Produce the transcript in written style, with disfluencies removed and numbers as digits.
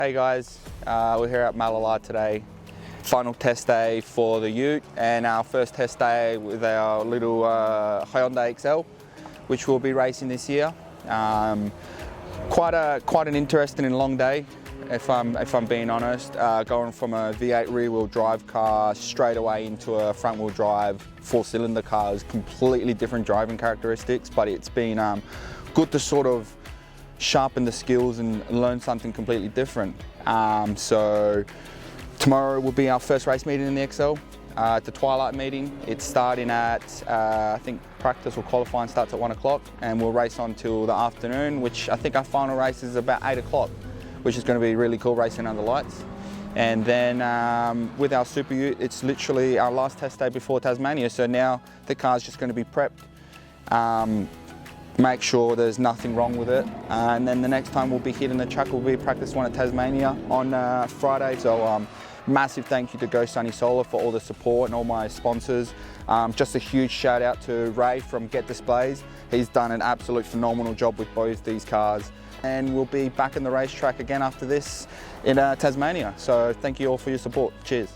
Hey guys, we're here at Mallala today. Final test day for the Ute and our first test day with our little Hyundai XL, which we'll be racing this year. Quite an interesting and long day, if I'm being honest. Going from a V8 rear-wheel drive car straight away into a front-wheel drive four-cylinder car is completely different driving characteristics, but it's been good to sort of sharpen the skills and learn something completely different. So tomorrow will be our first race meeting in the XL, the twilight meeting. It's starting at, I think practice or qualifying starts at 1 o'clock, and we'll race on till the afternoon, which I think our final race is about 8 o'clock, which is going to be really cool, racing under lights. And then with our Superute, it's literally our last test day before Tasmania, so now the car's just going to be prepped. Make sure there's nothing wrong with it, and then the next time we'll be hitting the track will be practice one at Tasmania on Friday. So massive thank you to Go Sunny Solar for all the support and all my sponsors. Just a huge shout out to Ray from Get Displays. He's done an absolute phenomenal job with both these cars, and we'll be back in the racetrack again after this in Tasmania. So thank you all for your support. Cheers.